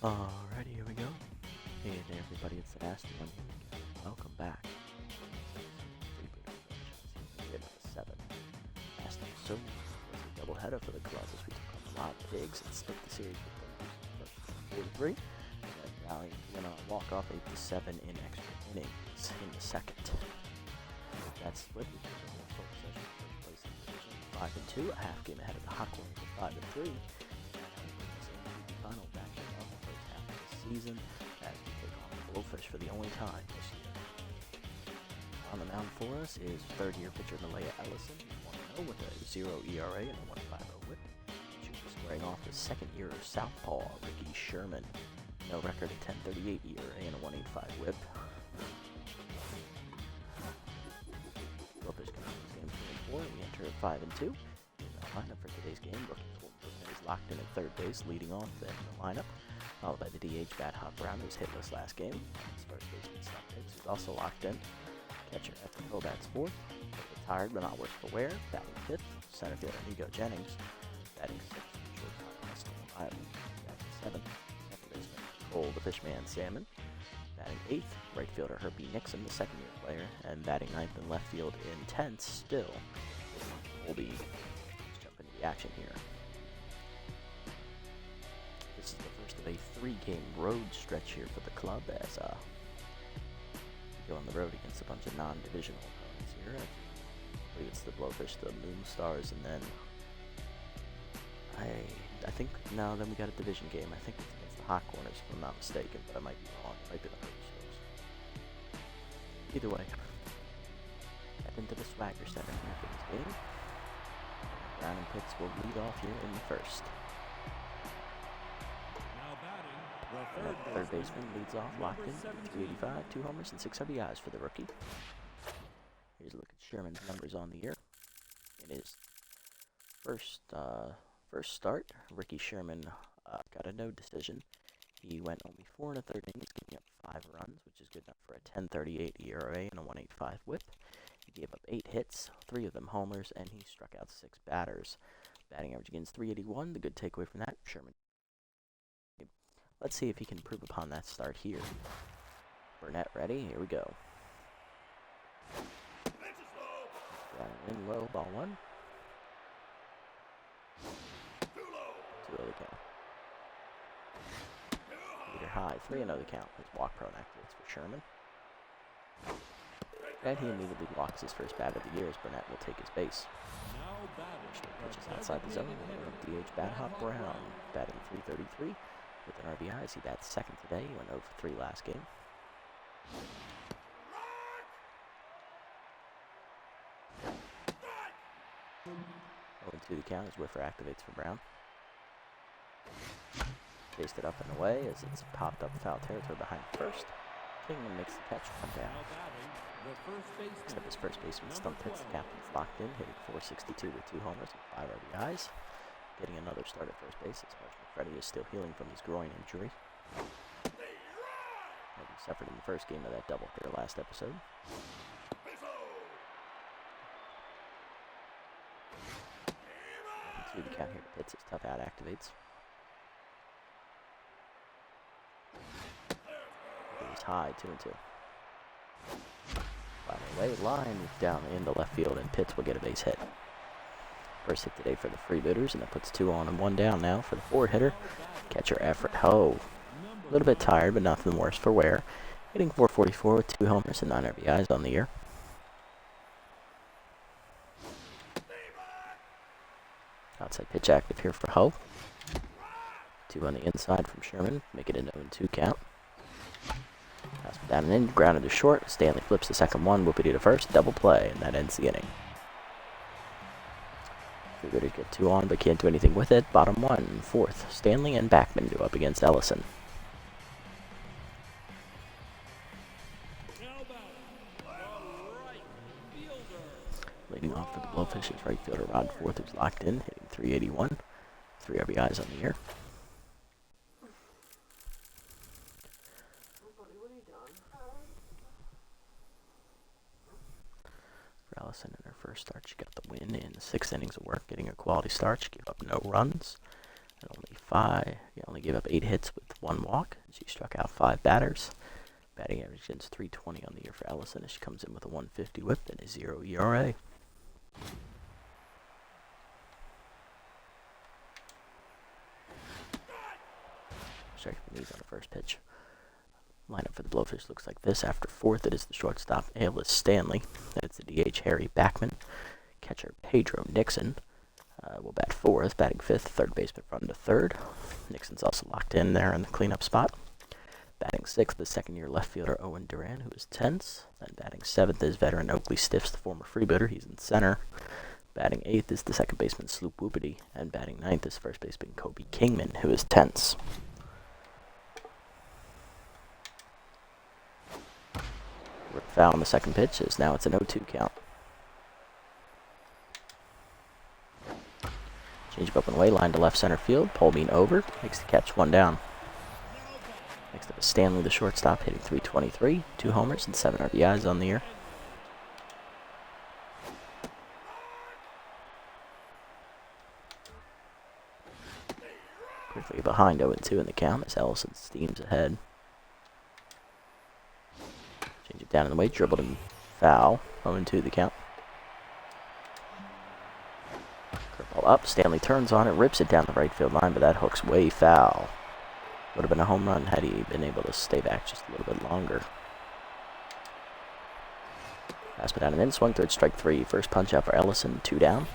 Alrighty, here we go. Hey there everybody, it's the Nasty One here again. Welcome back. Freebooters Legends, number 7. Last episode was a doubleheader for the club as we took on the Wild Pigs and split the series with them 4-3. And then Valley went on a walk-off 8-7 in extra innings in the second. That split, we took a full possession first place in the division, 5-2, a half game ahead of the Hawkwards with 5-3. Final matchup of the first half of the season as we take on the Blowfish for the only time this year. On the mound for us is third-year pitcher Malaya Ellison, who's 1-0 with a 0 ERA and a 1.50 whip. She'll be squaring off with second-year Southpaw Ricky Sherman, no record, a 10.38 ERA and a 1.85 whip. Blowfish comes in game 3 and 4, and we enter at 5-2. In the lineup for today's game, is locked in at third base, leading off in the lineup, followed by the DH Bad Hop Brown, who was hitless last game. His first baseman Stunt Hicks, who's also locked in. Catcher Evan Hill bats fourth. Retired but not worse for wear. Batting fifth, center fielder Nico Jennings. Batting sixth, shortstop Weston Riley. Batting seventh, second baseman Cole the Fishman Salmon. Batting eighth, right fielder Pedro Nixon, the second-year player. And batting ninth in left field intense still. Colby. Let's jump into the action here. This is the first of a 3-game road stretch here for the club as we go on the road against a bunch of non-divisional opponents here. I believe it's the Blowfish, the Moonstars, and then I think now then we got a division game. I think it's against the Hot Corners if I'm not mistaken, but I might be wrong. It might be the Moonstars. Either way, head into the Swagger Center here for this game. Brown and Pitts will lead off here in the first. Third baseman leads off, locked in, 385, 2 homers, and 6 RBIs for the rookie. Here's a look at Sherman's numbers on the year. In his first start, Ricky Sherman got a no decision. He went only 4 1/3 innings, giving up 5 runs, which is good enough for a 10.38 ERA and a 1.85 whip. He gave up 8 hits, 3 of them homers, and he struck out 6 batters. Batting average against 381. The good takeaway from that, Sherman. Let's see if he can improve upon that start here. Burnett ready. Here we go. Got it in low. Ball 1. Too low the count. Leader high. 3-0 the count. His walk prone activates for Sherman. And he immediately walks his first bat of the year as Burnett will take his base. Pitches outside the zone. DH Bad Hop Brown. Batting 333. With an RBI as he bats second today. He went 0 for 3 last game. Owen to the count as Whiffer activates for Brown. Chased it up and away as it's popped up foul territory behind first. Kingman makes the catch, come down. Next up, his first baseman Stunt Hicks, the captain's locked in, hitting .462 with 2 homers and 5 RBIs. Getting another start at first base as Freddie is still healing from his groin injury. He suffered in the first game of that doubleheader last episode. And 2 the count here to Pitts as tough out activates. It was high, 2-2. By the way, line down into left field, and Pitts will get a base hit. First hit today for the Freebooters, and that puts 2 on and 1 down now for the forward hitter. Catcher Everett Ho. A little bit tired, but nothing worse for wear. Hitting .444 with 2 homers and 9 RBIs on the year. Outside pitch active here for Ho. 2 on the inside from Sherman, make it a 0-2 count. Pass down and in, grounded to short. Stanley flips the second one, whoopity to first, double play, and that ends the inning. Freebooters get 2 on, but can't do anything with it. Bottom 1, fourth. Stanley and Backman go up against Ellison. Leading off for the Blowfish is right fielder Rod Forth, who's locked in, hitting .381. 3 RBIs on the year. For Ellison in her first start, she got the win in 6 innings of work, getting a quality start. She gave up no runs. He only gave up 8 hits with 1 walk. She struck out 5 batters. Batting average against .320 on the year for Ellison as she comes in with a .150 whip and a 0 ERA. Strike the knees on the first pitch. Lineup for the Blowfish looks like this. After 4th, it is the shortstop, Elliott Stanley. Then it's the DH, Harry Backman. Catcher, Pedro Nixon. Will bat 4th, batting 5th. Third baseman run to 3rd. Nixon's also locked in there in the cleanup spot. Batting 6th, the second-year left fielder, Owen Duran, who is 10th. Then batting 7th is veteran Oakley Stiffs, the former freebooter. He's in center. Batting 8th is the second baseman, Sloop Whoopity. And batting 9th is first baseman, Kobe Kingman, who is 10th. Foul on the second pitch as now it's an 0-2 count. Change up and away, line to left center field. Polbean over, makes the catch, 1 down. Next up is Stanley, the shortstop, hitting .323, 2 homers and 7 RBIs on the year. Quickly behind 0-2 in the count as Ellison steams ahead. Change it down in the way, dribbled and foul. 0-2 the count. Curveball up, Stanley turns on it, rips it down the right field line, but that hook's way foul. Would have been a home run had he been able to stay back just a little bit longer. Pass it down and in, swung third, strike 3. First punch out for Ellison, 2 down.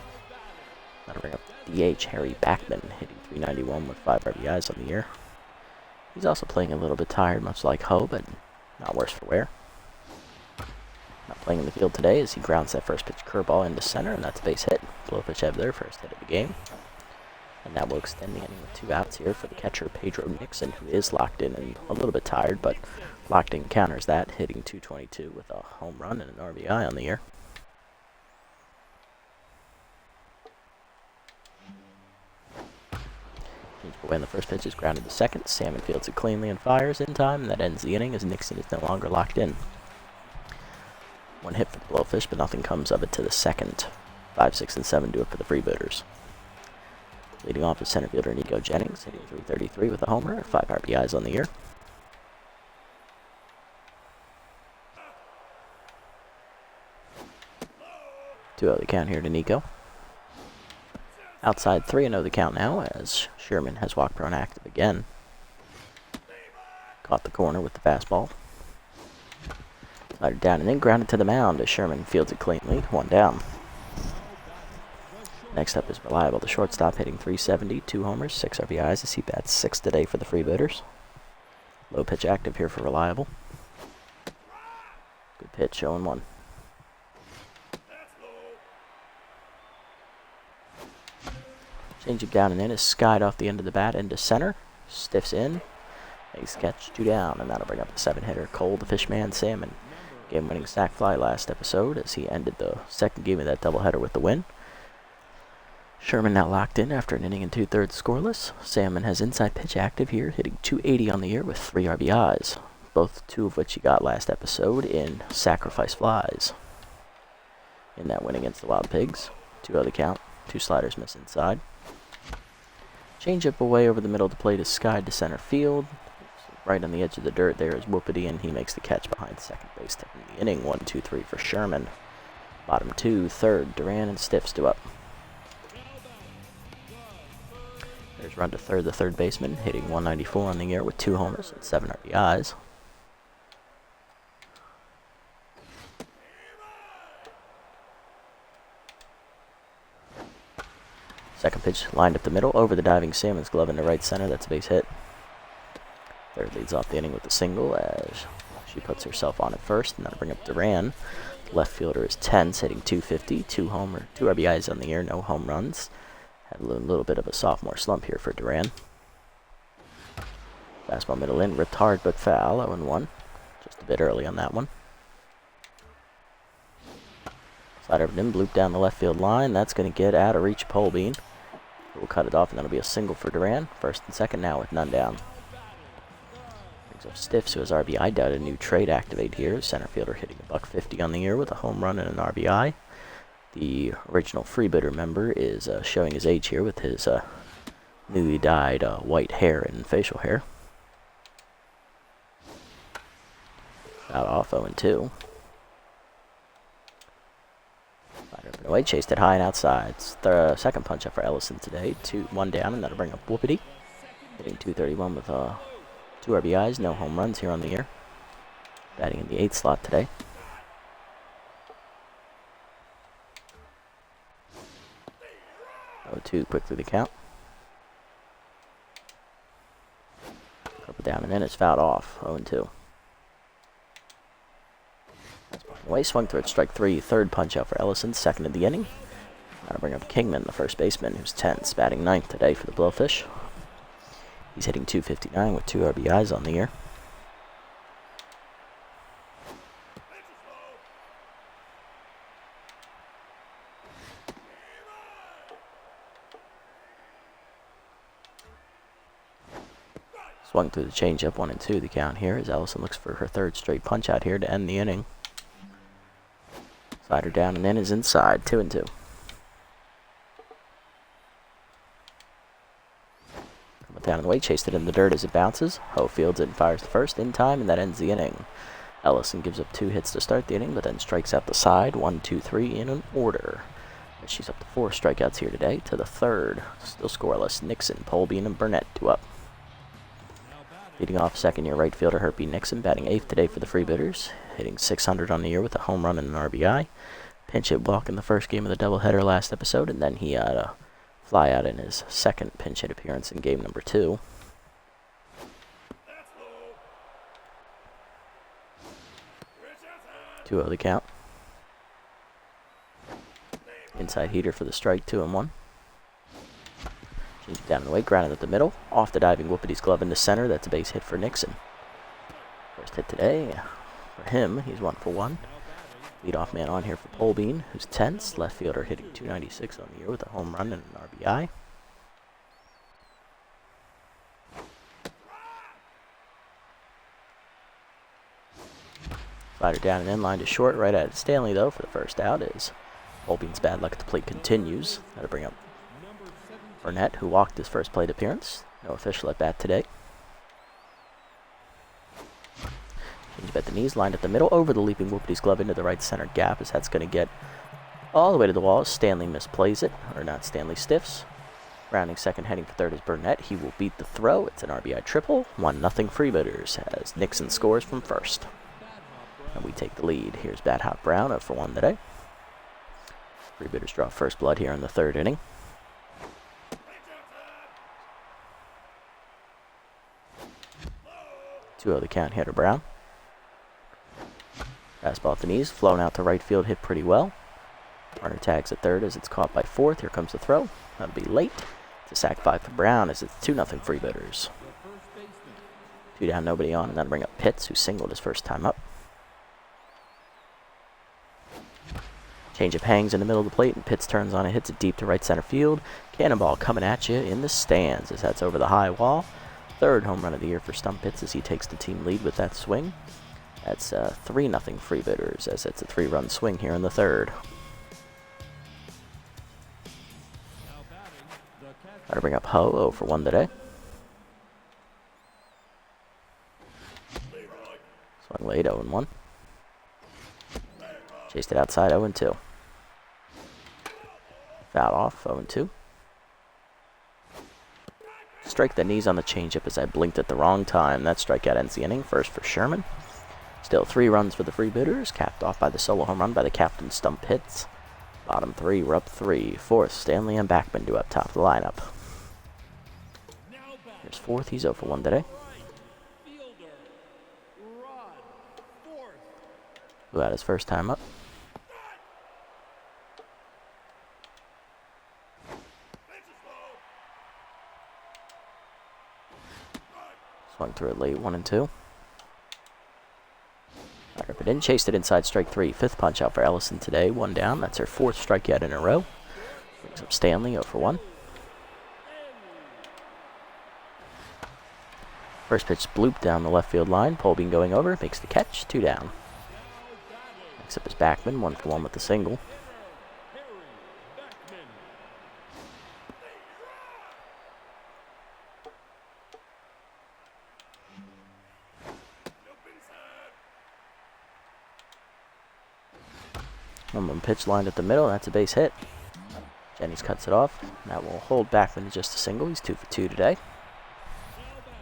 That'll bring up DH Harry Backman, hitting .391 with 5 RBIs on the year. He's also playing a little bit tired, much like Ho, but not worse for wear. Not playing in the field today as he grounds that first pitch curveball into center, and that's a base hit. Blowfish have their first hit of the game. And that will extend the inning with 2 outs here for the catcher, Pedro Nixon, who is locked in and a little bit tired, but locked in counters that, hitting .222 with a home run and an RBI on the year. When the first pitch is grounded to second, Salmon fields it cleanly and fires in time, and that ends the inning as Nixon is no longer locked in. 1 hit for the Blowfish, but nothing comes of it to the second. 5, 6, and 7 do it for the Freebooters. Leading off is center fielder Nico Jennings, hitting .333 with a homer, 5 RBIs on the year. Two out the count here to Nico. Outside 3-0 the count now as Sherman has walk prone active again. Caught the corner with the fastball. Slider down and then grounded to the mound as Sherman fields it cleanly, 1 down. Next up is Reliable, the shortstop, hitting .370, 2 homers, 6 RBIs as he bats 6 today for the Freebooters. Low pitch active here for Reliable. Good pitch, 0-1. Change it down and in is skied off the end of the bat into center. Stiffs in. Makes the catch, 2 down, and that'll bring up the 7-hitter, Cole the Fishman Salmon. Game-winning sac fly last episode as he ended the second game of that doubleheader with the win. Sherman now locked in after an inning and 2/3 scoreless. Salmon has inside pitch active here, hitting .280 on the year with 3 RBIs, both 2 of which he got last episode in sacrifice flies. In that win against the Wild Pigs, 2 the count, 2 sliders miss inside. Change up away over the middle of the plate is skied to center field. Right on the edge of the dirt there is Whoopity, and he makes the catch behind second base to end the inning. 1, 2, 3 for Sherman. Bottom 2, third, Duran and Stiffs do up. There's run to third, the third baseman, hitting .194 on the year with 2 homers and 7 RBIs. Second pitch lined up the middle, over the diving Salmon's glove into right center. That's a base hit. Third leads off the inning with a single as she puts herself on at first, and that'll bring up Duran. Left fielder is tense, hitting .250, 2 RBIs on the year, no home runs. Had a little bit of a sophomore slump here for Duran. Fastball middle in, ripped hard but foul, 0-1. Just a bit early on that one. Slider of him, bloop down the left field line. That's going to get out of reach Polbean. We'll cut it off, and that'll be a single for Duran. First and second now with none down. Brings up Stiffs, who has RBI doubt, a new trade activate here. Center fielder hitting $150 on the year with a home run and an RBI. The original Freebooter member is showing his age here with his newly dyed white hair and facial hair. Out off 0-2. Away, chased it high and outside. It's the second punch up for Ellison today. 1 down, and that'll bring up Whoopity. Hitting 231 with 2 RBIs, no home runs here on the year. Batting in the 8th slot today. 0-2 quick through the count. Couple down, and then it's fouled off. 0-2. Away, swung through it, strike 3. Third punch out for Ellison, second of the inning. That'll bring up Kingman, the first baseman, who's 10th, batting 9th today for the Blowfish. He's hitting 259 with 2 RBIs on the year. Swung through the changeup, 1-2 the count here as Ellison looks for her 3rd straight punch out here to end the inning. Slider down and in is inside, 2-2. Down in the way, chased it in the dirt as it bounces. Ho fields it and fires the first in time, and that ends the inning. Ellison gives up 2 hits to start the inning, but then strikes out the side, 1, 2, 3 in an order. And she's up to 4 strikeouts here today to the 3rd. Still scoreless. Nixon, Polbean, and Burnett 2 up. Leading off second-year right fielder Pedro Nixon, batting 8th today for the Freebooters, hitting 600 on the year with a home run and an RBI. Pinch hit walk in the first game of the doubleheader last episode, and then he had a fly out in his second pinch hit appearance in game number 2. Two the count. Inside heater for the strike, 2-1. Change it down in the way, grounded at the middle. Off the diving Whoopity's glove into center. That's a base hit for Nixon. First hit today for him. He's 1 for 1. Leadoff man on here for Polbean, who's 10th. Left fielder hitting 296 on the year with a home run and an RBI. Slider down and in, line to short, right at Stanley though for the first out as Polbean's bad luck at the plate continues. That'll bring up Burnett, who walked his first plate appearance. No official at bat today. Change at the knees, lined at the middle, over the leaping Whoopity's glove into the right center gap as that's going to get all the way to the wall. Stanley misplays it, or not Stanley, stiffs. Rounding second, heading for third is Burnett. He will beat the throw. It's an RBI triple. 1-0 Freebooters as Nixon scores from first. And we take the lead. Here's Bad Hot Brown, 0 for 1 today. Freebooters draw first blood here in the 3rd inning. The count here to Brown. Fastball at the knees, flown out to right field, hit pretty well. Runner tags at 3rd as it's caught by 4th. Here comes the throw. That'll be late. It's a sack 5 for Brown as it's 2-0 Freebooters. 2 down, nobody on, and that'll bring up Pitts, who singled his first time up. Changeup hangs in the middle of the plate, and Pitts turns on it, hits it deep to right center field. Cannonball coming at you in the stands as that's over the high wall. 3rd home run of the year for Stump Pitts as he takes the team lead with that swing. That's 3-0 Freebooters as it's a 3-run swing here in the 3rd. Gotta bring up Ho, 0 for 1 today. Swung late, 0-1. Chased it outside, 0-2. Foul off, 0-2. Strike the knees on the changeup as I blinked at the wrong time. That strikeout ends the inning. First for Sherman. Still 3 runs for the Freebooters, capped off by the solo home run by the captain Stump Pitts. Bottom 3, we're up 3. 4th, Stanley and Backman do up top of the lineup. Here's 4th, he's 0 for 1 today. Who had his first time up. Swung through it late, 1-2. Rip it in, chased it inside strike 3. 5th punch out for Ellison today, 1 down. That's her 4th strikeout in a row. Brings up Stanley, 0 for 1. First pitch blooped down the left field line. Polbean going over, makes the catch, 2 down. Next up is Backman, 1 for 1 with the single. 1-1 pitch lined at the middle. That's a base hit. Jennings cuts it off. That will hold back into just a single. He's 2 for 2 today.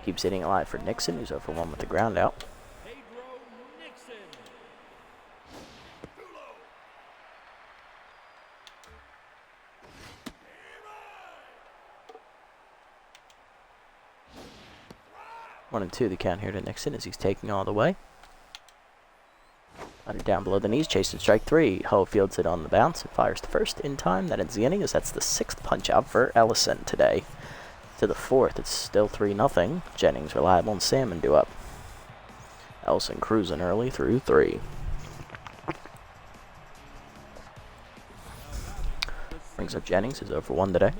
Keeps hitting it live for Nixon, who's 0 for 1 with the ground out. Pedro Nixon. 1-2 the count here to Nixon as he's taking all the way. Under down below the knees, chasing strike 3. Ho fields it on the bounce and fires to first in time. That ends the inning as that's the 6th punch out for Ellison today. To the 4th, it's still 3-0. Jennings reliable and Salmon due up. Ellison cruising early through 3. Brings up Jennings, who's 0 for 1 today.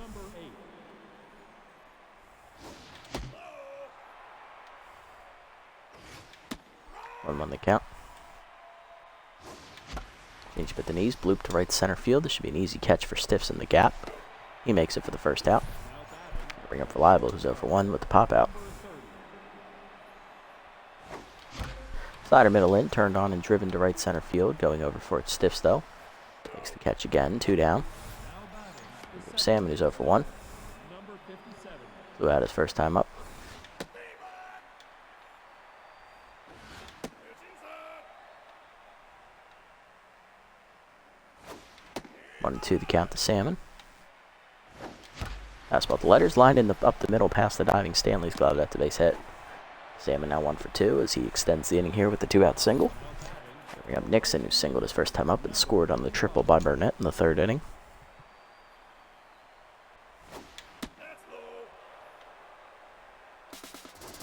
On the count. Change up at the knees, bloop to right center field. This should be an easy catch for Stiffs in the gap. He makes it for the first out. Bring up Reliable, who's 0 for 1 with the pop out. Slider middle in, turned on and driven to right center field. Going over for it, Stiffs though. Makes the catch again, 2 down. Salmon, who's 0 for 1. Flew out his first time up. 1-2 the count to Salmon. Fastball the letters, lined in up the middle past the diving Stanley's glove. That's a base hit. Salmon now 1 for 2 as he extends the inning here with the 2-out single. We have Nixon, who singled his first time up and scored on the triple by Burnett in the 3rd inning.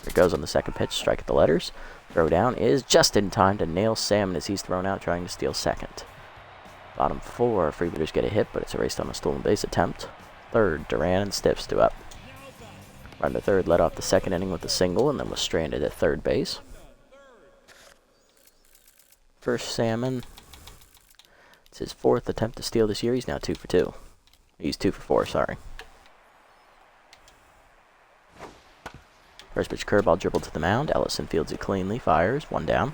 Here goes on the 2nd pitch, strike at the letters. Throw down is just in time to nail Salmon as he's thrown out trying to steal 2nd. Bottom 4, Freebooters get a hit, but it's erased on a stolen base attempt. 3rd, Duran and Stiffs due up. Run to 3rd, led off the 2nd inning with a single, and then was stranded at 3rd base. First Salmon. It's his 4th attempt to steal this year. He's now 2 for 2. He's 2 for 4, sorry. First pitch curveball dribbled to the mound. Ellison fields it cleanly, fires, 1 down.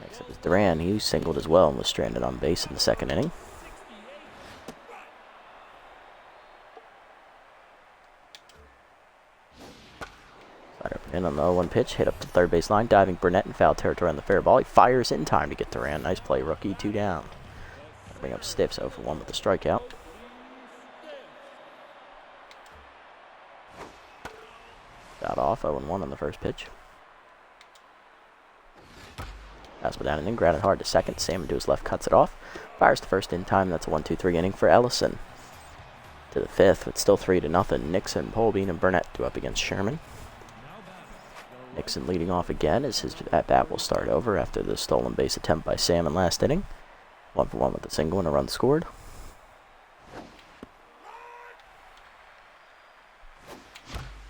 Next up is Duran. He singled as well and was stranded on base in the 2nd inning. Slider up and in on the 0-1 pitch, hit up to 3rd base line, diving Burnett in foul territory on the fair ball. He fires in time to get Duran. Nice play, rookie, 2 down. Bring up Stiffs, 0 for 1 with the strikeout. Got off, 0-1 on the first pitch. Fastball down and in, grounded hard to 2nd. Salmon to his left, cuts it off. Fires to first in time. That's a 1-2-3 inning for Ellison. To the 5th, it's still 3-0. Nixon, Polbean, and Burnett do up against Sherman. Nixon leading off again as his at-bat will start over after the stolen base attempt by Salmon last inning. 1 for 1 with a single and a run scored.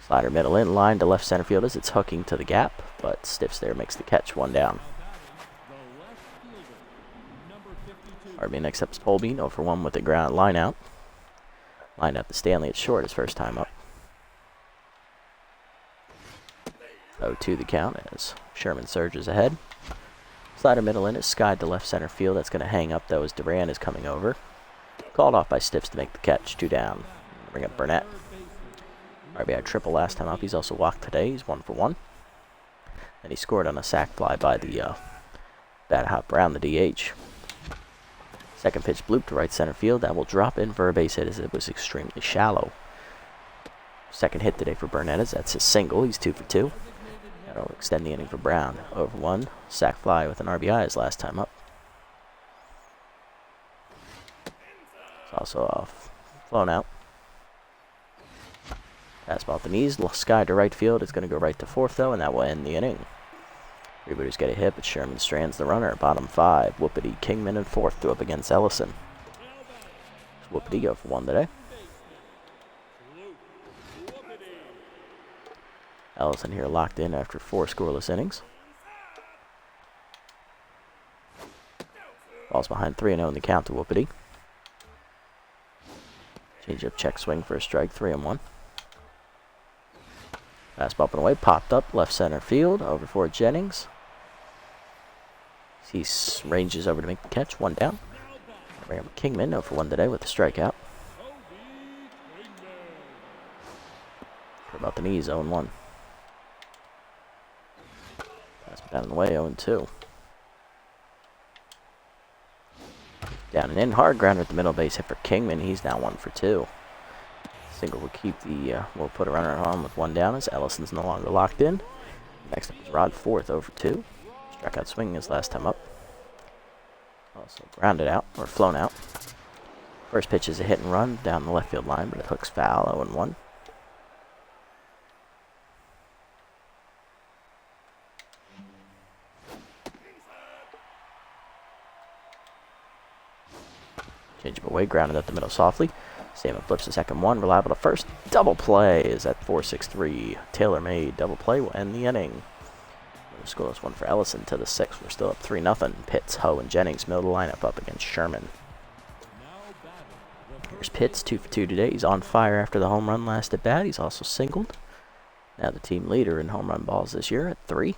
Slider middle in, line to left center field as it's hooking to the gap, but Stiffs there makes the catch, 1 down. RB next up is Polbean, 0 for 1 with the ground line out. Lined up to Stanley at short his first time up. 0-2 the count as Sherman surges ahead. Slider middle in is skied to left center field. That's going to hang up though as Duran is coming over. Called off by Stiffs to make the catch, 2 down. Bring up Burnett. RBI triple last time up. He's also walked today. He's 1 for 1. And he scored on a sac fly by the bat hop around the DH. 2nd pitch bloop to right center field. That will drop in for a base hit as it was extremely shallow. 2nd hit today for Burnett as that's his single. He's 2 for 2. That'll extend the inning for Brown. 0 for 1. Sac fly with an RBI his last time up. It's also flown out. Fastball at the knees, sky to right field. It's going to go right to 4th, though, and that will end the inning. Freebooters get a hit, but Sherman strands the runner. Bottom 5, Whoopity, Kingman, and 4th to up against Ellison. Whoopity go for 1 today. Ellison here locked in after 4 scoreless innings. Ball's behind 3-0 in the count to Whoopity. Change up, check swing for a strike, 3-1. Fastball up and away, popped up, left center field, over for Jennings. He ranges over to make the catch. One down. Bring up Kingman, 0 for 1 today with a strikeout. For about the knees, 0-1. That's down in the way, 0-2. Down and in, hard grounder at the middle base hit for Kingman. He's now 1 for 2. Single will keep the, we'll put a runner on with 1 down as Ellison's no longer locked in. Next up is Rod Forth, 0 for 2. Strikeout swinging his last time up. Also grounded out, or flown out. First pitch is a hit and run down the left field line, but it hooks foul, 0-1. Change away, grounded up the middle softly. Salmon flips the second one, reliable to first. Double play is at 4-6-3. Tailor-made double play will end the inning. Scoreless one for Ellison to the 6th. We're still up 3-0. Pitts, Ho, and Jennings middle of the lineup up against Sherman. Here's Pitts, 2 for 2 today. He's on fire after the home run last at bat. He's also singled. Now the team leader in home run balls this year at 3.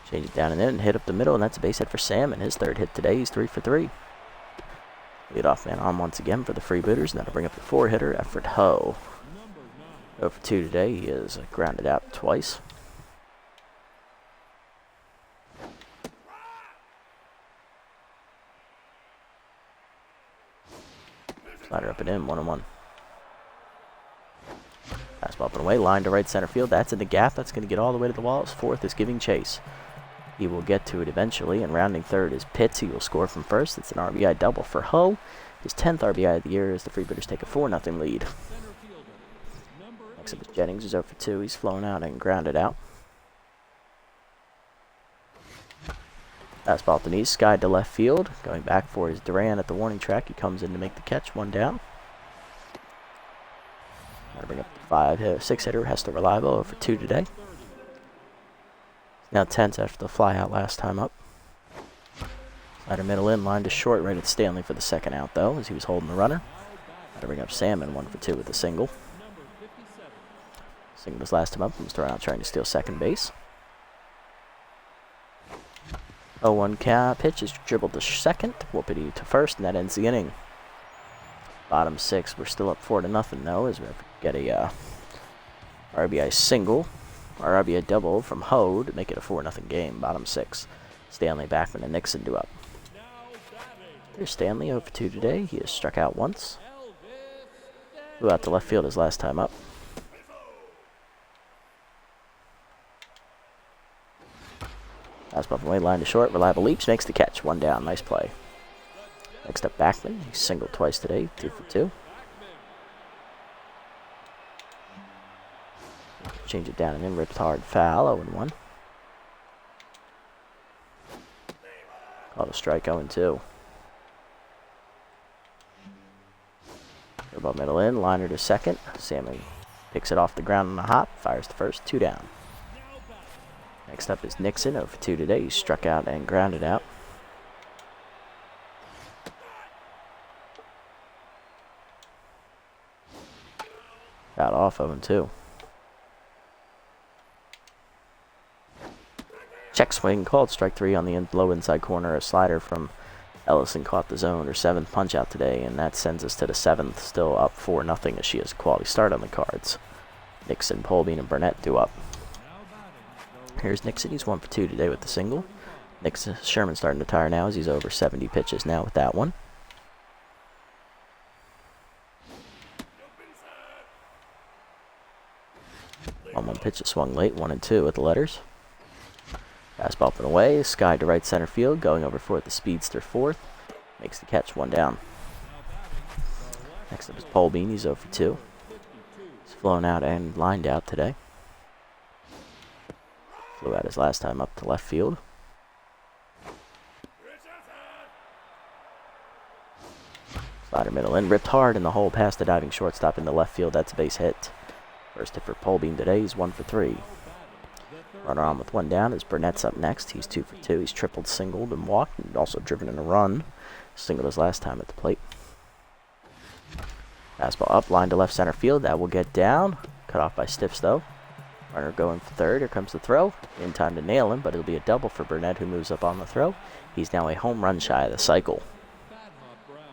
Change it down and in and hit up the middle, and that's a base hit for Sam. And his 3rd hit today. He's 3 for 3. Leadoff man on once again for the Freebooters, and that'll bring up the 4-hitter, Effort Ho. 0 for 2 today. He is grounded out twice. Slider up and in, 1-1. Fastball up and away, line to right center field. That's in the gap. That's going to get all the way to the wall. His 4th is giving chase. He will get to it eventually, and rounding 3rd is Pitts. He will score from first. It's an RBI double for Ho. His 10th RBI of the year as the Freebooters take a 4-0 lead. Next up is Jennings, who's 0 for 2. He's flown out and grounded out. Fastball at the knees, skied to left field. Going back for his Duran at the warning track. He comes in to make the catch, 1 down. That'll bring up the 6-hitter, Hester Reliable, 0 for 2 today. Now tense after the fly out last time up. Slider middle in, line to short, right at Stanley for the 2nd out though, as he was holding the runner. That'll bring up Salmon, 1 for 2 with a single. Single his last time up, and was thrown out trying to steal second base. 0-1 pitch is dribbled to second, whoopity to first, and that ends the inning. Bottom 6, we're still up 4-0 though, as we get a RBI single. Or RBI double from Ho to make it a 4-0 game. Bottom 6. Stanley, Backman, and Nixon do up. Here's Stanley, 0 for 2 today. He has struck out once. Flew out to left field his last time up. Fastball from away, line to short. Reliable leaps, makes the catch. 1 down. Nice play. Next up, Backman. He's singled twice today. 2 for 2. Change it down and in, ripped hard foul, 0-1. Called a strike, 0-2. Above middle in, liner to second. Salmon picks it off the ground on a hop, fires to first, 2 down. Next up is Nixon, 0 for 2 today. He struck out and grounded out. Got off, 0-2. Check swing called, strike 3 on the low inside corner. A slider from Ellison caught the zone, her 7th punch out today, and that sends us to the 7th, still up 4-0 as she has a quality start on the cards. Nixon, Polbean, and Burnett do up. Here's Nixon, he's 1 for 2 today with the single. Sherman's starting to tire now as he's over 70 pitches now with that one. On 1 pitch, it swung late, 1-2 at the letters. Fastball up and away, skied to right center field, going over for it, the speedster 4th. Makes the catch, 1 down. Next up is Polbean, he's 0 for 2. He's flown out and lined out today. Flew out his last time up to left field. Slider middle in, ripped hard in the hole past the diving shortstop in the left field. That's a base hit. First hit for Polbean today, he's 1 for 3. Runner on with 1 down as Burnett's up next. He's 2 for 2. He's tripled, singled, and walked, and also driven in a run. Singled his last time at the plate. Fastball up, line to left center field. That will get down. Cut off by Stiffs, though. Runner going for third. Here comes the throw. In time to nail him, but it'll be a double for Burnett, who moves up on the throw. He's now a home run shy of the cycle.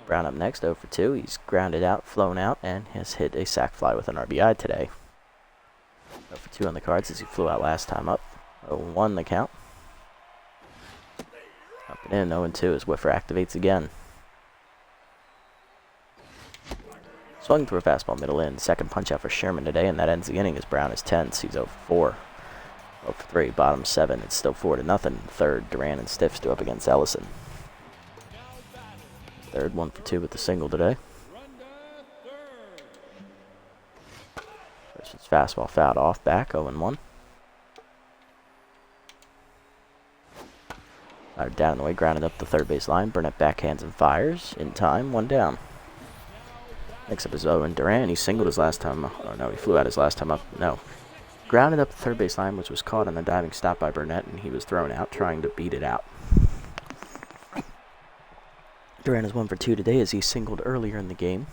Brown up next, 0 for 2. He's grounded out, flown out, and has hit a sac fly with an RBI today. 0 for 2 on the cards as he flew out last time up. 0-1 the count. Up and in, 0-2 as Whiffer activates again. Swung through a fastball middle in. Second punch out for Sherman today, and that ends the inning as Brown is tense. He's 0 for 4. 0 for 3, bottom 7. It's still 4-0. Third, Duran and Stiffs do up against Ellison. Third, 1 for 2 with the single today. First is fastball fouled off, back 0-1. Down in the way, grounded up the third base line. Burnett backhands and fires. In time, 1 down. Next up is Owen Duran. He singled his last time. Oh no, he flew out his last time up. No. Grounded up the third base line, which was caught on the diving stop by Burnett, and he was thrown out trying to beat it out. Duran is 1 for 2 today as he singled earlier in the game.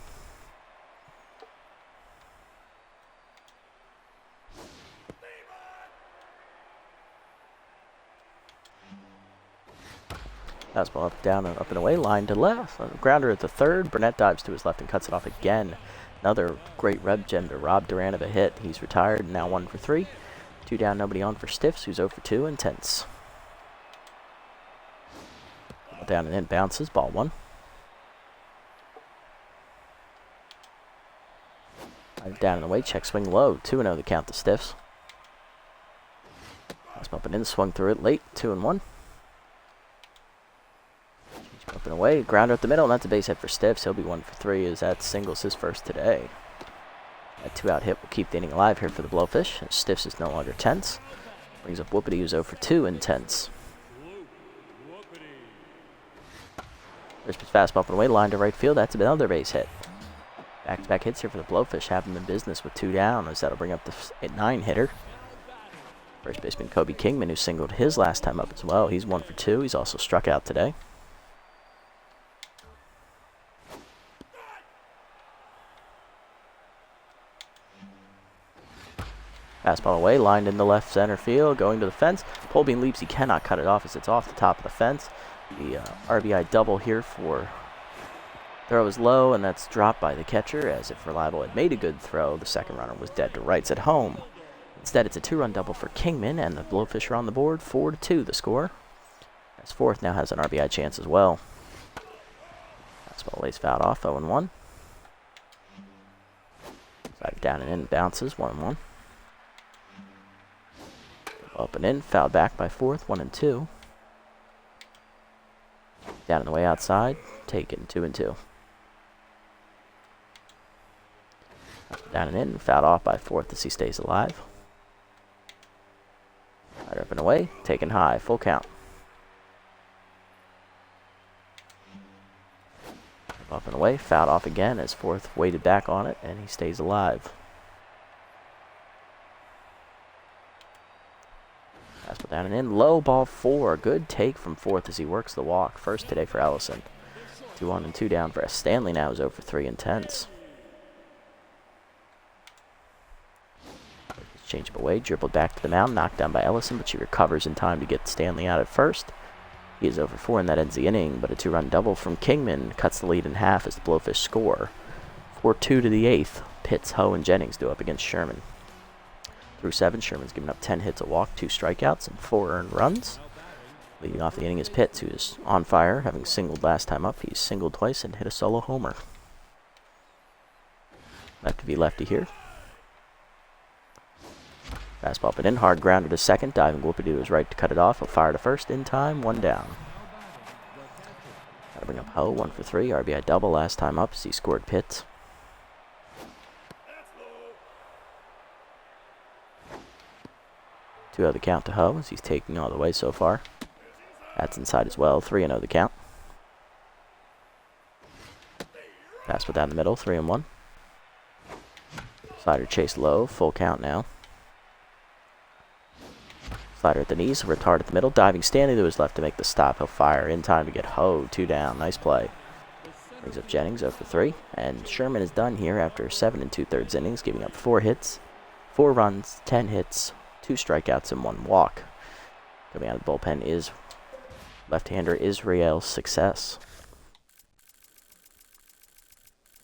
Fastball up, down, and up and away. Line to left. Grounder at the third. Burnett dives to his left and cuts it off again. Another great rev gem to rob Duran of a hit. He's retired and now 1 for 3. 2 down, nobody on for Stiffs, who's 0 for 2 and tense. Down and in, bounces. Ball 1. Down and away. Check swing low. 2-0 the count to Stiffs. Fastball up and in. Swung through it late. 2-1. Up and away, grounder at the middle, and that's a base hit for Stiffs. He'll be 1 for 3 as that singles his first today. That 2-out hit will keep the inning alive here for the Blowfish. Stiffs is no longer tense. Brings up Whoopity, who's 0 for 2 and tense. First pitch fastball up and away, line to right field. That's another base hit. Back-to-back hits here for the Blowfish. Have them in business with 2 down as that'll bring up the 9-hitter. First baseman Kobe Kingman, who singled his last time up as well. He's 1 for 2. He's also struck out today. Fastball away, lined in the left center field, going to the fence. Polbean leaps, he cannot cut it off as it's off the top of the fence. The RBI double here for throw is low, and that's dropped by the catcher, as if Reliable had made a good throw. The second runner was dead to rights at home. Instead, it's a 2-run double for Kingman, and the Blowfish are on the board, 4-2 the score. As fourth now has an RBI chance as well. Fastball lays fouled off, 0-1. Side down and in, bounces, 1-1. Up and in, fouled back by fourth, 1-2. Down and the way outside, taken, 2-2. Down and in, fouled off by fourth as he stays alive. Right up and away, taken high, full count. Up and away, fouled off again as fourth weighted back on it, and he stays alive. Fastball down and in, low, ball 4. Good take from fourth as he works the walk. First today for Ellison. 2-1 and 2 down for Stanley now is 0 for 3 and tense. Change up away, dribbled back to the mound, knocked down by Ellison, but she recovers in time to get Stanley out at first. He is 0 for 4 and that ends the inning, but a 2-run double from Kingman cuts the lead in half as the Blowfish score. 4-2 to the 8th. Pitts, Ho, and Jennings do up against Sherman. Through 7, Sherman's given up 10 hits, a walk, 2 strikeouts, and 4 earned runs. Leading off the inning is Pitts, who is on fire, having singled last time up. He's singled twice and hit a solo homer. Lefty v lefty here. Fastball up and in, hard grounded to second. Diving Whoopity to his right to cut it off. He'll fire to first in time, 1 down. Gotta bring up Ho, 1 for 3. RBI double last time up as he scored Pitts. Two out the count to Ho as he's taking all the way so far. That's inside as well. 3-0 the count. Fastball down the middle. 3-1. Slider chase low. Full count now. Slider at the knees. Retard at the middle. Diving Stanley to his left to make the stop. He'll fire in time to get Ho. 2 down. Nice play. Brings up Jennings 0 for 3. And Sherman is done here after 7 2/3 innings, giving up 4 hits, 4 runs, 10 hits, 2 strikeouts, and 1 walk. Coming out of the bullpen is left-hander Israel Success.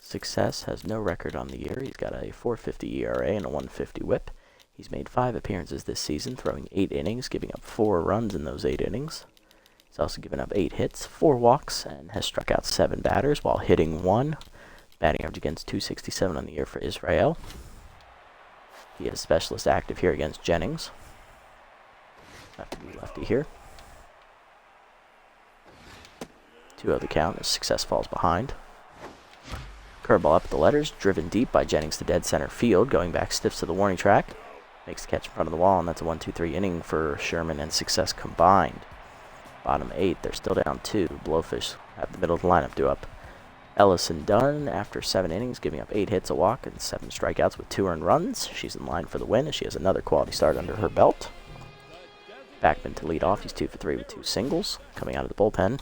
Success has no record on the year. He's got a 4.50 ERA and a 1.50 WHIP. He's made 5 appearances this season, throwing 8 innings, giving up 4 runs in those 8 innings. He's also given up 8 hits, 4 walks, and has struck out 7 batters while hitting 1. Batting average against .267 on the year for Israel. He is specialist active here against Jennings. Lefty here. 2-0 the count as Success falls behind. Curveball up the letters, driven deep by Jennings to dead center field, going back stiffs to the warning track. Makes the catch in front of the wall, and that's a 1-2-3 inning for Sherman and Success combined. Bottom 8, they're still down 2. Blowfish have the middle of the lineup due up. Ellison Dunn, after 7 innings, giving up 8 hits, a walk, and 7 strikeouts with 2 earned runs. She's in line for the win as she has another quality start under her belt. Backman to lead off. He's 2 for 3 with 2 singles. Coming out of the bullpen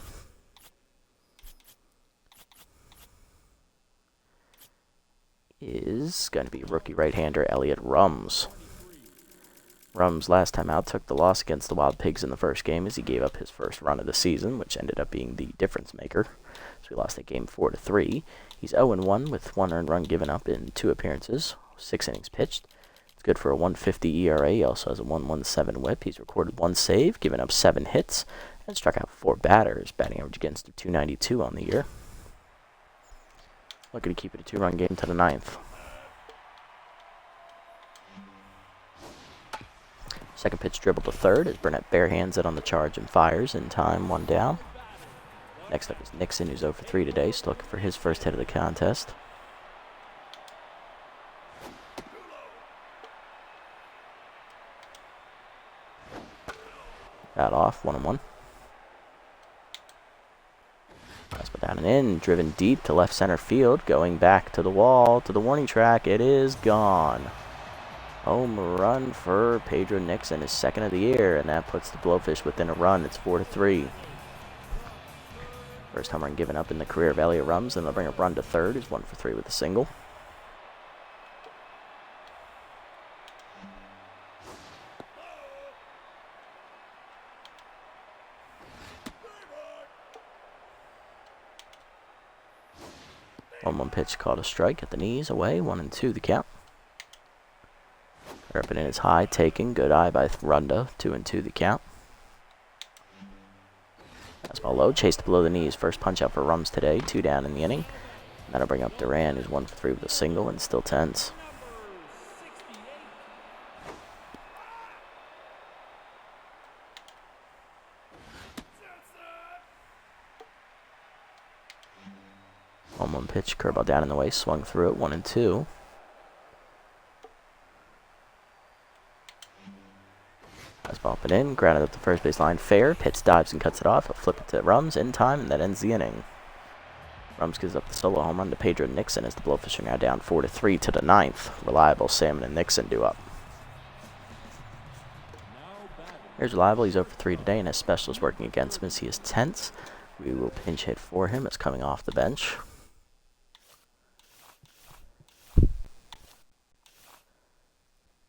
is going to be rookie right-hander Elliott Rums. Rums, last time out, took the loss against the Wild Pigs in the first game as he gave up his first run of the season, which ended up being the difference maker. So we lost that game 4-3. He's 0-1 with 1 earned run given up in 2 appearances, 6 innings pitched. It's good for a 1.50 ERA. He also has a 1.17 WHIP. He's recorded 1 save, given up 7 hits, and struck out 4 batters. Batting average against a .292 on the year. Looking to keep it a 2-run game to the 9th. Second pitch dribble to third as Burnett barehands it on the charge and fires in time, 1 down. Next up is Nixon, who's 0 for 3 today, still looking for his first hit of the contest. Got off, 1-1. Fastball down and in, driven deep to left center field, going back to the wall, to the warning track. It is gone. Home run for Pedro Nixon, his 2nd of the year, and that puts the Blowfish within a run. It's 4-3. First home run given up in the career of Elliott Rums, and they'll bring a run to third. He's 1 for 3 with a single. One pitch called a strike at the knees, away, 1-2 the count. Up and in is high, taken, good eye by Runda, 2-2 the count. Fastball low, chased below the knees, first punch out for Rums today, 2 down in the inning. And that'll bring up Duran, who's 1 for 3 with a single and still tense. One pitch, curveball down in the way, swung through it, 1-2. Fastball up and in, grounded up the first base line, fair. Pitts dives and cuts it off. He'll flip it to Rums in time, and that ends the inning. Rums gives up the solo home run to Pedro Nixon as the Blowfish are now down 4-3 to the 9th. Reliable, Salmon and Nixon do up. Here's Reliable. He's 0 for 3 today, and his specialist working against him as he is tense. We will pinch hit for him as coming off the bench.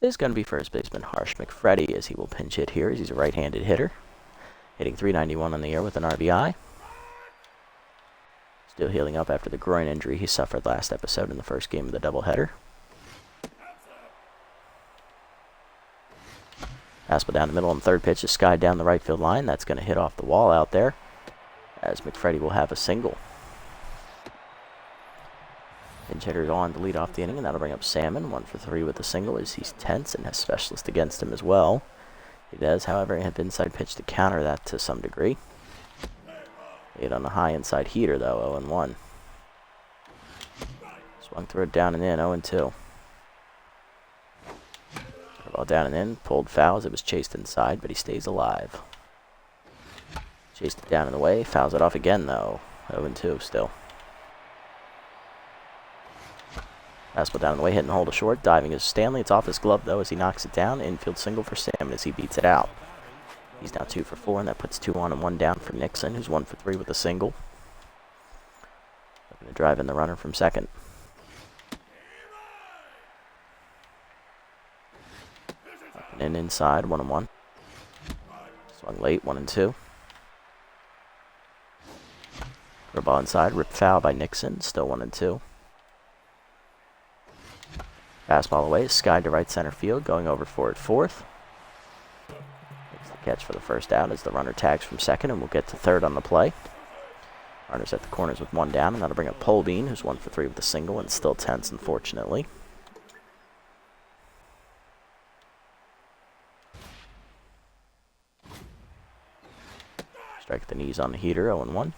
Is going to be first baseman Harsh McFreddy as he will pinch hit here as he's a right-handed hitter. Hitting .391 on the year with an RBI. Still healing up after the groin injury he suffered last episode in the first game of the doubleheader. Fastball down the middle on third pitch is skied down the right field line. That's going to hit off the wall out there as McFreddy will have a single. Pinch hitter on to lead off the inning, and that'll bring up Salmon, 1 for 3 with a single as he's tense and has specialist against him as well. He does, however, have inside pitch to counter that to some degree. Hit on a high inside heater, though, 0-1. Swung through it down and in, 0-2. Ball down and in, pulled foul as it was chased inside, but he stays alive. Chased it down and away, fouls it off again, though, 0-2 still. Fastball down the way, hitting the hole to short, diving is Stanley. It's off his glove, though, as he knocks it down. Infield single for Salmon as he beats it out. He's now 2 for 4, and that puts 2 on and 1 down for Nixon, who's 1 for 3 with a single. Gonna drive in the runner from second. Up and in inside, 1-1. Swung late, 1-2. Throw ball inside, ripped foul by Nixon, still 1-2. Fastball away, skied to right center field, going over for it fourth. Makes the catch for the first out as the runner tags from second, and we'll get to third on the play. Runners at the corners with one down, and that'll bring up Polbean, who's 1 for 3 with a single, and still tense, unfortunately. Strike at the knees on the heater, 0-1.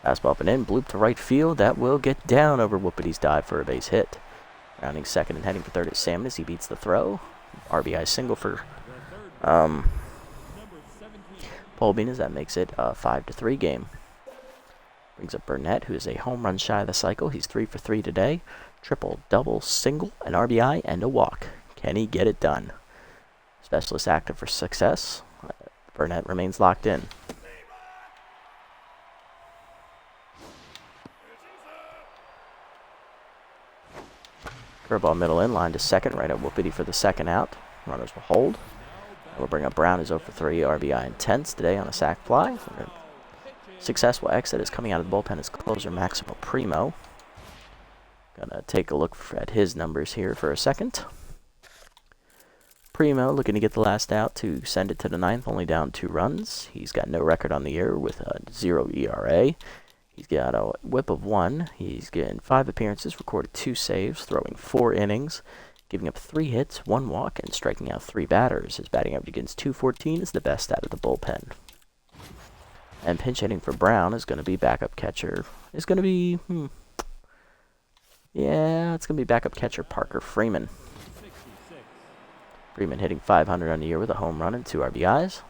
Fastball up and in, bloop to right field. That will get down over Whoopity's dive for a base hit. Rounding second and heading for third is Salmon as he beats the throw. RBI single for Polbean as that makes it a 5-3 game. Brings up Burnett, who is a home run shy of the cycle. He's 3 for 3 today. Triple, double, single, an RBI, and a walk. Can he get it done? Specialist active for success. Burnett remains locked in. Curveball middle in, line to second, right at Whoopity for the second out. Runners will hold. And we'll bring up Brown, who's 0 for 3, RBI and tense today on a sac fly. Successful exit is coming out of the bullpen as closer Maximo Primo. Gonna take a look at his numbers here for a second. Primo looking to get the last out to send it to the ninth, only down 2 runs. He's got no record on the year with a 0 ERA. He's got a whip of 1. He's getting 5 appearances, recorded 2 saves, throwing 4 innings, giving up 3 hits, 1 walk, and striking out 3 batters. His batting average against .214 is the best out of the bullpen. And pinch hitting for Brown is going to be backup catcher. It's going to be, it's going to be backup catcher Parker Freeman. Freeman hitting .500 on the year with a home run and 2 RBIs.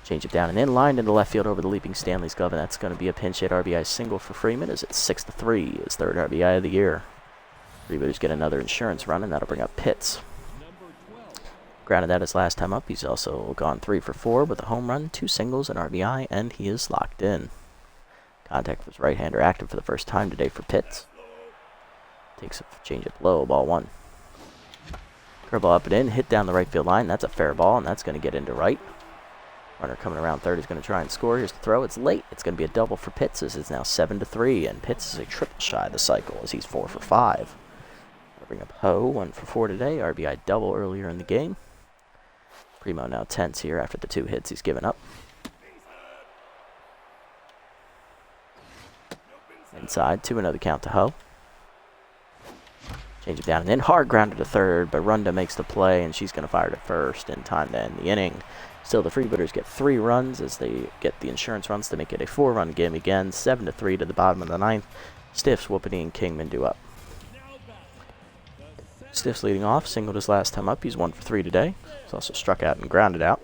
Change it down and in, lined into left field over the leaping Stanley's glove, and that's going to be a pinch hit RBI single for Freeman as it's 6-3, his 3rd RBI of the year. Freebooters get another insurance run, and that'll bring up Pitts. Grounded out his last time up. He's also gone 3 for 4 with a home run, 2 singles, an RBI, and he is locked in. Contact with his right-hander active for the first time today for Pitts. Takes a change-up low, ball 1. Curveball up and in, hit down the right field line. That's a fair ball, and that's going to get into right. Runner coming around third is going to try and score. Here's the throw. It's late. It's going to be a double for Pitts. This is now 7-3, and Pitts is a triple shy of the cycle as he's 4 for 5. I'll bring up Ho, 1 for 4 today. RBI double earlier in the game. Primo now tense here after the 2 hits he's given up. Inside, 2-0 count to Ho. Change it down and in. Hard grounded to third, but Runda makes the play, and she's going to fire to first in time to end the inning. Still, the Freebooters get 3 runs as they get the insurance runs to make it a 4-run game again. 7-3 to the bottom of the 9th. Stiffs, Whoopity, and Kingman do up. Stiffs leading off. Singled his last time up. He's 1 for 3 today. He's also struck out and grounded out.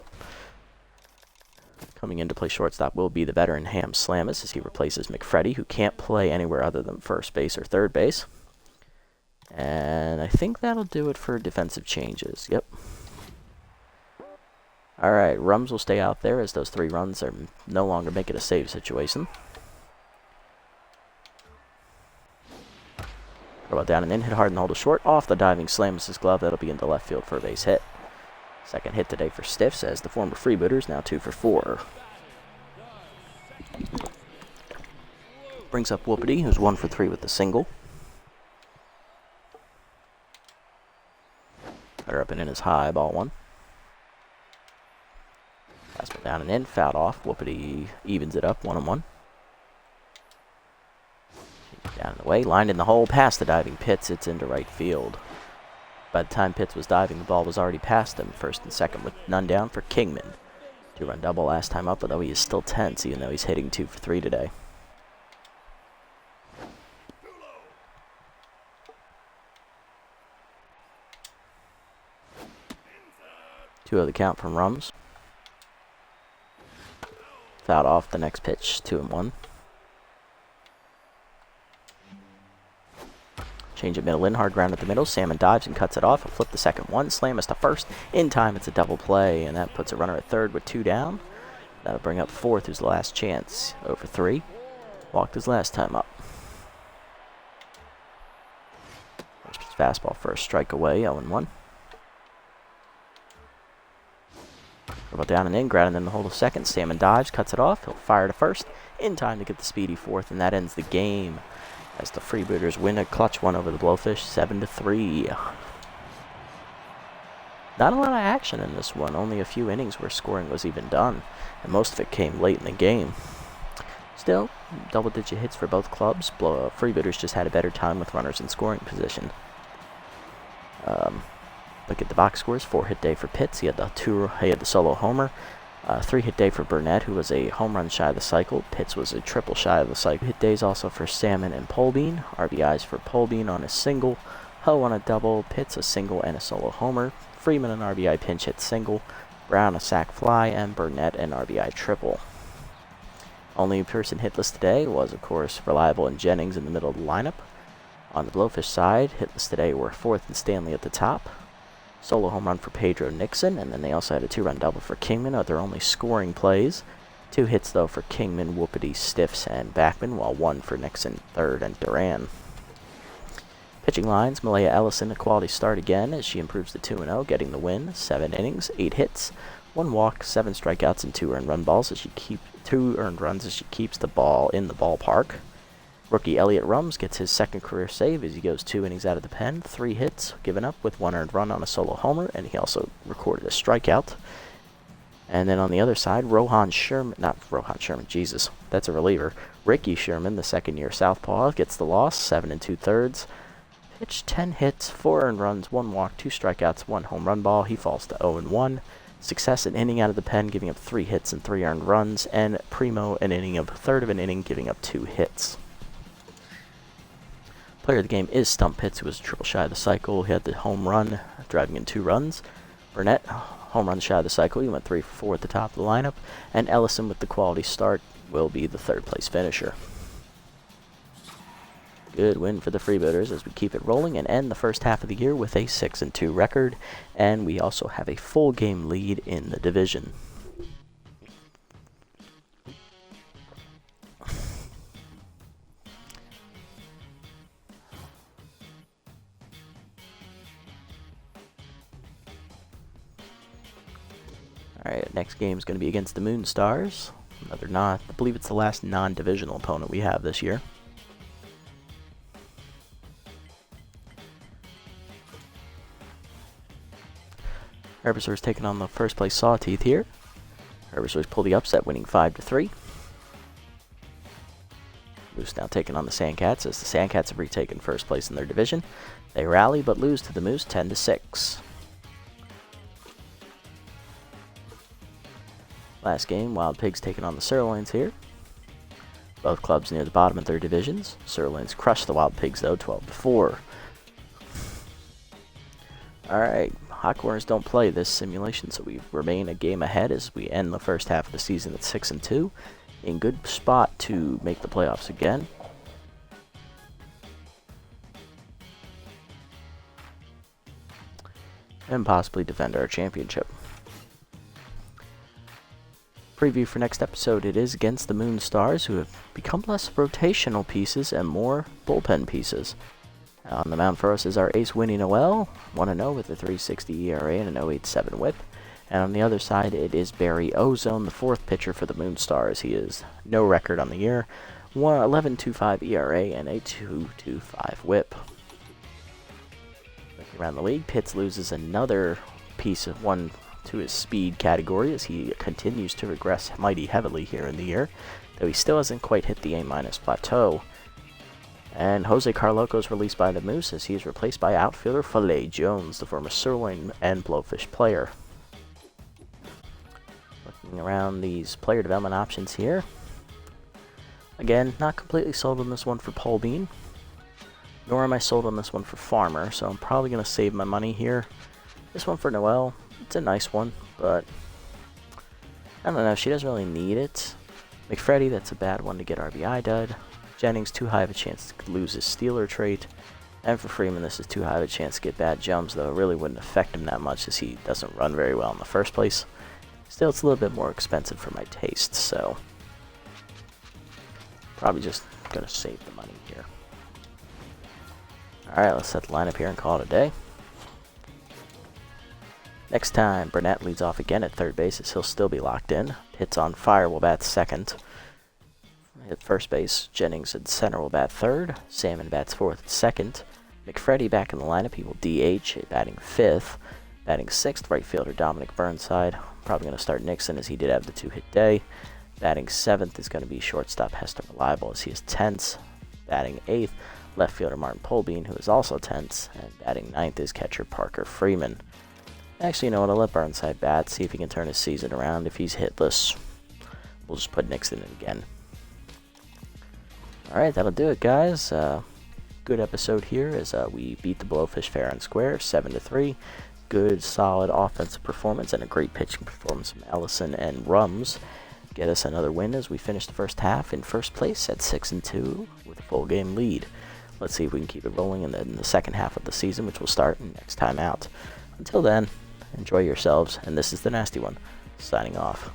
Coming in to play shortstop will be the veteran Ham Slamus as he replaces McFreddy, who can't play anywhere other than first base or third base. And I think that'll do it for defensive changes. Yep. Alright, Rums will stay out there as those 3 runs are no longer make it a save situation. Throw it down and in, hit hard and hold a short. Off the diving Slamus' glove, that'll be into left field for a base hit. Second hit today for Stiffs as the former Freebooters, now 2 for 4. Brings up Whoopity, who's 1 for 3 with the single. Cutter up and in is high, ball 1. Fastball down and in, fouled off. Whoopity evens it up, 1-1. Down and away, lined in the hole, past the diving Pitts. It's into right field. By the time Pitts was diving, the ball was already past him. First and second with none down for Kingman. 2-run double last time up, although he is still tense, even though he's hitting 2 for 3 today. Two of the count from Rums. Fouled off the next pitch, 2-1. Change it middle in, hard ground at the middle. Salmon dives and cuts it off. He'll flip the second one. Slam us to first. In time, it's a double play, and that puts a runner at third with 2 down. That'll bring up fourth, who's the last chance. Over 3. Walked his last time up. First pitch fastball for a strike away, 0-1. About down and in, grounding in the hold of second. Salmon dives, cuts it off. He'll fire to first in time to get the speedy fourth, and that ends the game as the Freebooters win a clutch one over the Blowfish, 7-3. Not a lot of action in this one. Only a few innings where scoring was even done, and most of it came late in the game. Still, double-digit hits for both clubs. Freebooters just had a better time with runners in scoring position. Look at the box scores. 4-hit day for Pitts. He had the solo homer. 3-hit day for Burnett, who was a home run shy of the cycle. Pitts was a triple shy of the cycle. Hit days also for Salmon and Polbean. RBIs for Polbean on a single. Ho on a double. Pitts a single and a solo homer. Freeman an RBI pinch hit single. Brown a sac fly, and Burnett an RBI triple. Only person hitless today was, of course, Reliable and Jennings in the middle of the lineup. On the Blowfish side, hitless today were Fourth and Stanley at the top. Solo home run for Pedro Nixon, and then they also had a 2-run double for Kingman, their only scoring plays. 2 hits, though, for Kingman, Whoopity, Stiffs, and Backman, while 1 for Nixon, third, and Duran. Pitching lines, Malaya Ellison, a quality start again as she improves to 2-0, getting the win. 7 innings, 8 hits, 1 walk, 7 strikeouts, and 2 earned run balls as she keeps 2 earned runs as she keeps the ball in the ballpark. Rookie Elliott Rums gets his second career save as he goes 2 innings out of the pen, 3 hits given up with 1 earned run on a solo homer, and he also recorded a strikeout. And then on the other side, Jesus, that's a reliever. Ricky Sherman, the second-year southpaw, gets the loss, 7 2/3. Pitched 10 hits, 4 earned runs, 1 walk, 2 strikeouts, 1 home run ball. He falls to 0-1. Success an inning out of the pen, giving up 3 hits and 3 earned runs, and Primo an inning of third of an inning, giving up 2 hits. Player of the game is Stump Pitts, who was a triple shy of the cycle. He had the home run, driving in 2 runs. Burnett, home run shy of the cycle. He went 3 for 4 at the top of the lineup. And Ellison, with the quality start, will be the third-place finisher. Good win for the Freebooters as we keep it rolling and end the first half of the year with a 6-2 record. And we also have a full game lead in the division. Alright, next game is going to be against the Moon Stars. I believe it's the last non-divisional opponent we have this year. Herbisaur's taking on the first place Sawteeth here. Herbisaur's pulled the upset, winning 5-3. Moose now taking on the Sandcats as the Sandcats have retaken first place in their division. They rally but lose to the Moose 10-6. Last game, Wild Pigs taking on the Sirloins here. Both clubs near the bottom of their divisions. Sirloins crushed the Wild Pigs though, 12-4. Alright, Hot Corners don't play this simulation, so we remain a game ahead as we end the first half of the season at 6-2. In good spot to make the playoffs again. And possibly defend our championship. Preview for next episode, it is against the Moon Stars, who have become less rotational pieces and more bullpen pieces. On the mound for us is our ace Winnie Noel, 1-0 with a 3.60 ERA and an 0.87 whip. And on the other side, it is Barry Ozone, the fourth pitcher for the Moon Stars. He is no record on the year, 11.25 ERA and a 2.25 whip. Looking around the league, Pitts loses another piece of one to his speed category as he continues to regress mighty heavily here in the year, though he still hasn't quite hit the A- plateau. And Jose Carloco is released by the Moose as he is replaced by outfielder Filet Jones, the former Sirloin and Blowfish player. Looking around these player development options here. Again, not completely sold on this one for Polbean, nor am I sold on this one for Farmer, so I'm probably going to save my money here. This one for Noelle, it's a nice one, but I don't know, she doesn't really need it. McFreddy, that's a bad one to get RBI dud. Jennings, too high of a chance to lose his stealer trait. And for Freeman, this is too high of a chance to get bad jumps, though it really wouldn't affect him that much as he doesn't run very well in the first place. Still, it's a little bit more expensive for my taste, so probably just gonna save the money here. Alright, let's set the lineup here and call it a day. Next time, Burnett leads off again at third base as he'll still be locked in. Pitt's on fire will bat second. At first base, Jennings at center will bat third. Salmon bats fourth at second. McFreddy back in the lineup. He will DH, batting fifth. Batting sixth, right fielder Dominic Burnside. Probably going to start Nixon as he did have the 2-hit day. Batting seventh is going to be shortstop Hester Reliable as he is tense. Batting eighth, left fielder Martin Polbean, who is also tense. And batting ninth is catcher Parker Freeman. Actually, you know what? I'll let Burnside bat, see if he can turn his season around. If he's hitless, we'll just put Nixon in again. Alright, that'll do it, guys. Good episode here as we beat the Blowfish fair and square, 7-3. Good, solid offensive performance and a great pitching performance from Ellison and Rums. Get us another win as we finish the first half in first place at 6-2 with a full game lead. Let's see if we can keep it rolling in the second half of the season, which will start next time out. Until then, enjoy yourselves, and this is the Nasty One, signing off.